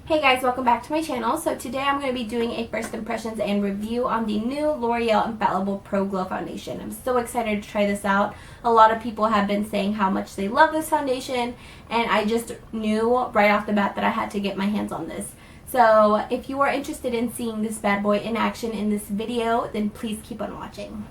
Hey guys, welcome back to my channel. So today I'm going to be doing a first impressions and review on the new L'Oreal Infallible Pro Glow Foundation. I'm so excited to try this out. A lot of people have been saying how much they love this foundation, and I just knew right off the bat that I had to get my hands on this. So if you are interested in seeing this bad boy in action in this video, then please keep on watching.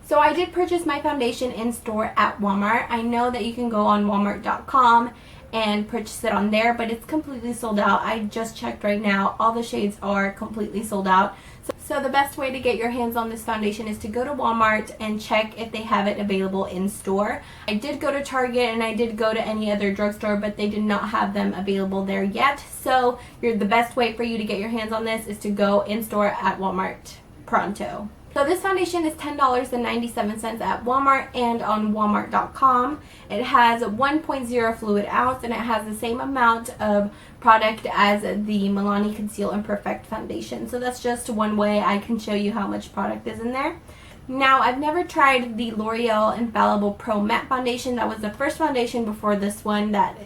So I did purchase my foundation in store at Walmart. I know that you can go on walmart.com and purchase it on there, but it's completely sold out. I just checked right now. All the shades are completely sold out. So the best way to get your hands on this foundation is to go to Walmart and check if they have it available in store. I did go to Target and I did go to any other drugstore, but they did not have them available there yet. So the best way for you to get your hands on this is to go in store at Walmart pronto. So this foundation is $10.97 at Walmart and on walmart.com. It has 1.0 fluid ounce and it has the same amount of product as the Milani Conceal and Perfect foundation. So that's just one way I can show you how much product is in there. Now, I've never tried the L'Oreal Infallible Pro Matte Foundation. That was the first foundation before this one that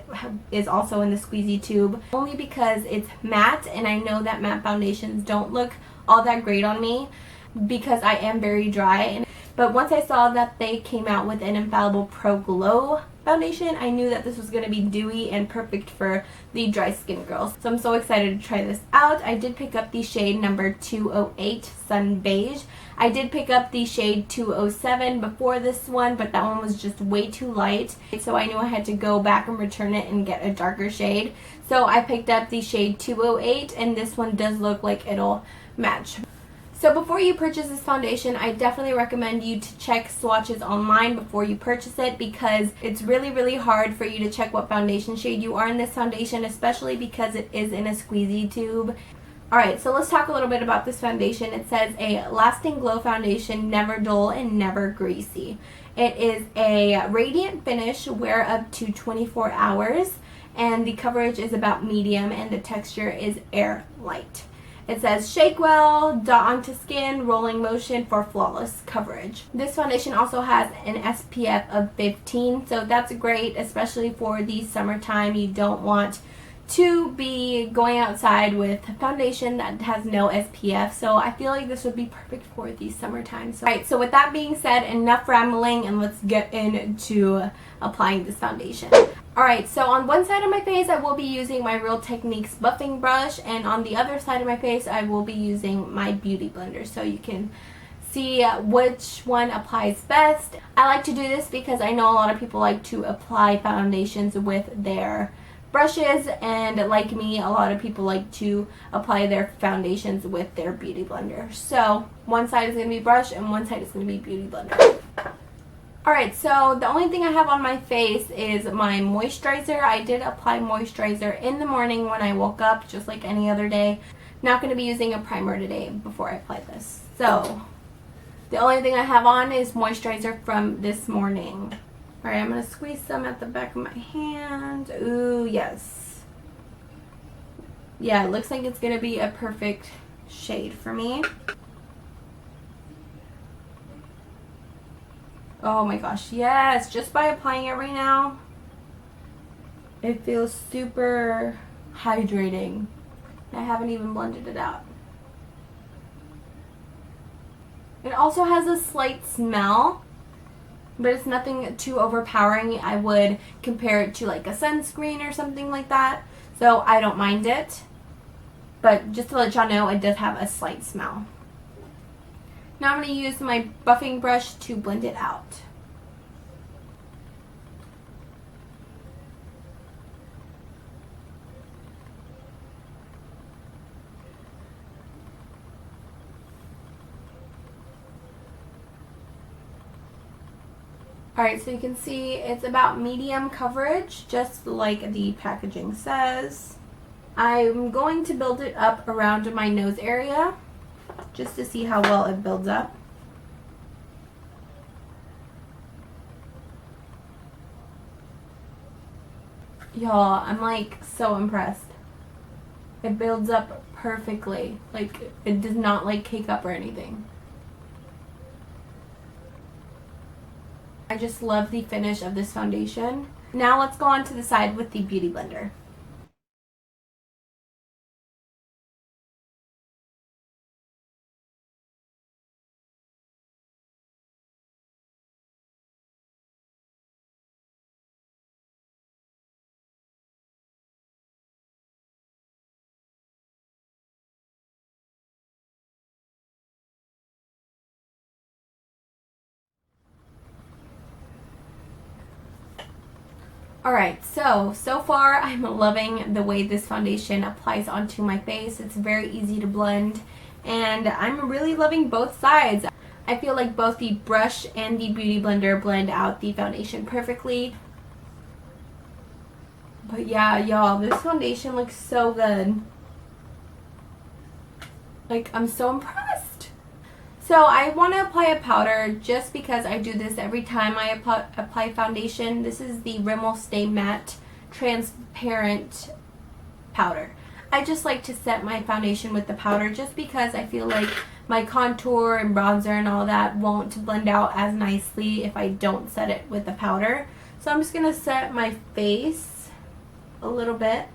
is also in the squeezy tube. Only because it's matte and I know that matte foundations don't look all that great on me, because I am very dry. But once I saw that they came out with an Infallible Pro Glow foundation, I knew that this was going to be dewy and perfect for the dry skin girls. So I'm so excited to try this out. I did pick up the shade number 208 Sun Beige. I did pick up the shade 207 before this one, but that one was just way too light. So I knew I had to go back and return it and get a darker shade. So I picked up the shade 208, and this one does look like it'll match. So before you purchase this foundation, I definitely recommend you to check swatches online before you purchase it, because it's really hard for you to check what foundation shade you are in this foundation, especially because it is in a squeezy tube. Alright, so let's talk a little bit about this foundation. It says a lasting glow foundation, never dull and never greasy. It is a radiant finish, wear up to 24 hours, and the coverage is about medium and the texture is air light. It says shake well, dot onto skin, rolling motion for flawless coverage. This foundation also has an SPF of 15, so that's great, especially for the summertime. You don't want to be going outside with a foundation that has no SPF, so I feel like this would be perfect for the summertime. Alright, so with that being said, enough rambling and let's get into applying this foundation. Alright, so on one side of my face I will be using my Real Techniques buffing brush, and on the other side of my face I will be using my beauty blender, so you can see which one applies best. I like to do this because I know a lot of people like to apply foundations with their brushes, and like me, a lot of people like to apply their foundations with their beauty blender. So one side is going to be brush and one side is going to be beauty blender. Alright, so the only thing I have on my face is my moisturizer. I did apply moisturizer in the morning when I woke up, just like any other day. Not going to be using a primer today before I apply this. So the only thing I have on is moisturizer from this morning. Alright, I'm going to squeeze some at the back of my hand. Ooh, yes. Yeah, it looks like it's going to be a perfect shade for me. Oh my gosh, yes. Just by applying it right now, it feels super hydrating. I haven't even blended it out. It also has a slight smell, but it's nothing too overpowering. I would compare it to like a sunscreen or something like that, so I don't mind it. But just to let y'all know, it does have a slight smell. Now I'm going to use my buffing brush to blend it out. Alright, so you can see it's about medium coverage, just like the packaging says. I'm going to build it up around my nose area, just to see how well it builds up. Y'all, I'm like so impressed. It builds up perfectly. Like, it does not like cake up or anything. I just love the finish of this foundation. Now let's go on to the side with the beauty blender. Alright, so far I'm loving the way this foundation applies onto my face. It's very easy to blend, and I'm really loving both sides. I feel like both the brush and the beauty blender blend out the foundation perfectly. But yeah, y'all, this foundation looks so good. Like, I'm so impressed. So I want to apply a powder just because I do this every time I apply foundation. This is the Rimmel Stay Matte Transparent Powder. I just like to set my foundation with the powder just because I feel like my contour and bronzer and all that won't blend out as nicely if I don't set it with the powder. So I'm just going to set my face a little bit.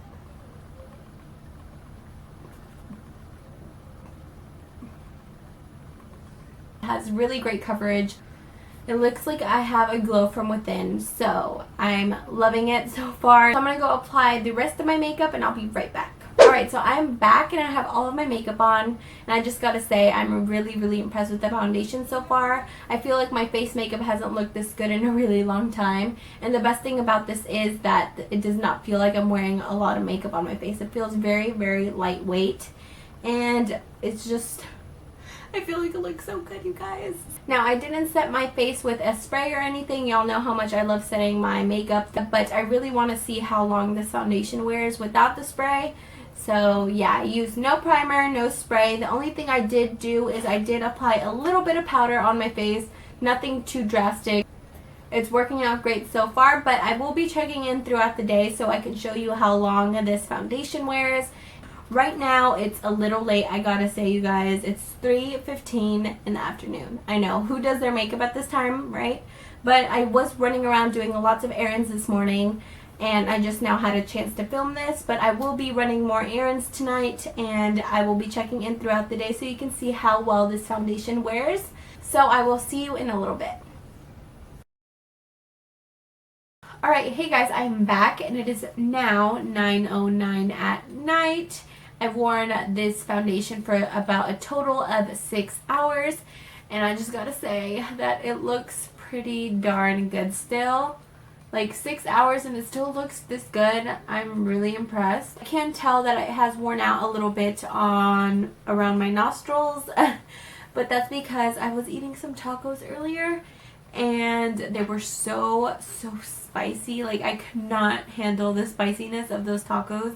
It has really great coverage. It looks like I have a glow from within, so I'm loving it so far. So I'm going to go apply the rest of my makeup and I'll be right back. Alright, so I'm back and I have all of my makeup on, and I just gotta say I'm really impressed with the foundation so far. I feel like my face makeup hasn't looked this good in a really long time, and the best thing about this is that it does not feel like I'm wearing a lot of makeup on my face. It feels very lightweight, and it's just, I feel like it looks so good, you guys. Now, I didn't set my face with a spray or anything. Y'all know how much I love setting my makeup, but I really want to see how long this foundation wears without the spray. So yeah, I used no primer, no spray. The only thing I did do is I did apply a little bit of powder on my face. Nothing too drastic. It's working out great so far, but I will be checking in throughout the day so I can show you how long this foundation wears. Right now, it's a little late, I gotta say, you guys. It's 3:15 in the afternoon. I know, who does their makeup at this time, right? But I was running around doing lots of errands this morning, and I just now had a chance to film this, but I will be running more errands tonight, and I will be checking in throughout the day so you can see how well this foundation wears. So I will see you in a little bit. Alright, hey guys, I'm back, and it is now 9:09 at night. I've worn this foundation for about a total of 6 hours, and I just gotta say that it looks pretty darn good still. Like 6 hours and it still looks this good. I'm really impressed. I can tell that it has worn out a little bit on around my nostrils, but that's because I was eating some tacos earlier and they were so spicy. Like, I could not handle the spiciness of those tacos,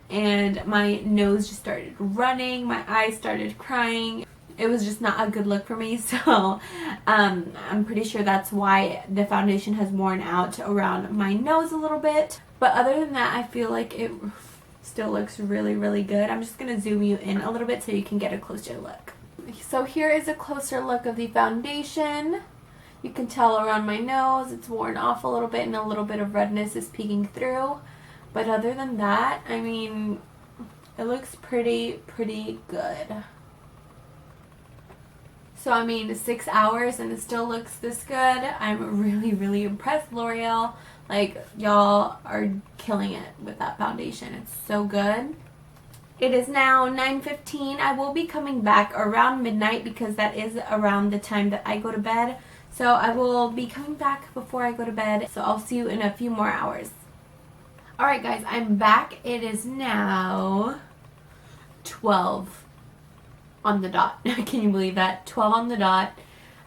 and my nose just started running, my eyes started crying. It was just not a good look for me, so I'm pretty sure that's why the foundation has worn out around my nose a little bit. But other than that, I feel like it still looks really good. I'm just going to zoom you in a little bit so you can get a closer look. So here is a closer look of the foundation. You can tell around my nose it's worn off a little bit and a little bit of redness is peeking through. But other than that, I mean, it looks pretty good. So I mean, 6 hours and it still looks this good. I'm really impressed, L'Oreal. Like, y'all are killing it with that foundation. It's so good. It is now 9:15. I will be coming back around midnight because that is around the time that I go to bed. So I will be coming back before I go to bed. So I'll see you in a few more hours. Alright guys, I'm back. It is now 12 on the dot. Can you believe that? 12 on the dot.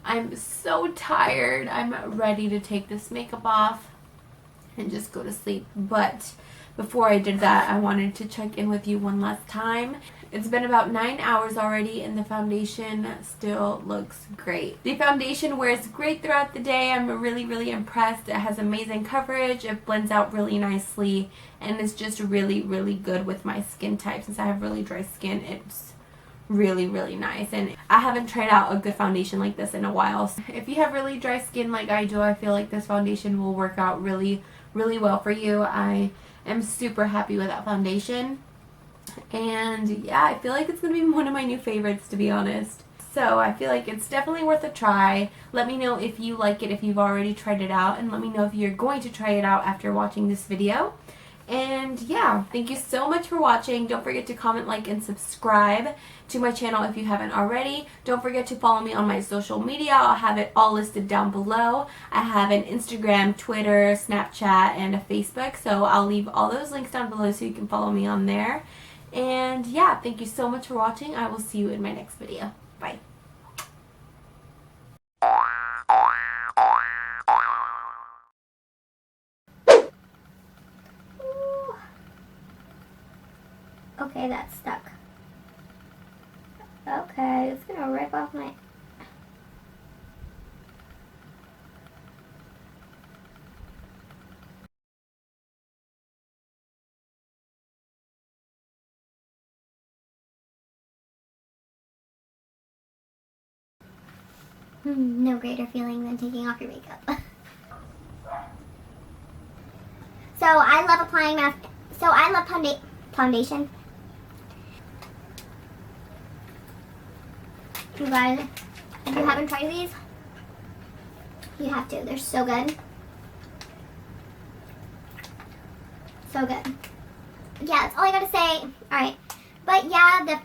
I'm so tired. I'm ready to take this makeup off and just go to sleep. But before I did that, I wanted to check in with you one last time. It's been about 9 hours already and the foundation still looks great. The foundation wears great throughout the day. I'm really impressed. It has amazing coverage. It blends out really nicely and it's just really good with my skin type. Since I have really dry skin, it's really nice, and I haven't tried out a good foundation like this in a while. So if you have really dry skin like I do, I feel like this foundation will work out really well for you. I am super happy with that foundation, and yeah, I feel like it's gonna be one of my new favorites, to be honest. So I feel like it's definitely worth a try. Let me know if you like it, if you've already tried it out, and let me know if you're going to try it out after watching this video. And yeah, thank you so much for watching. Don't forget to comment, like, and subscribe to my channel if you haven't already. Don't forget to follow me on my social media. I'll have it all listed down below. I have an Instagram, Twitter, Snapchat, and a Facebook, so I'll leave all those links down below so you can follow me on there. And yeah, thank you so much for watching. I will see you in my next video. Bye. Okay, that's stuck. Okay, it's gonna rip off my... No greater feeling than taking off your makeup. So I love applying foundation. You guys, if you haven't tried these, you have to. They're so good. So good. Yeah, that's all I gotta say. Alright. But yeah, the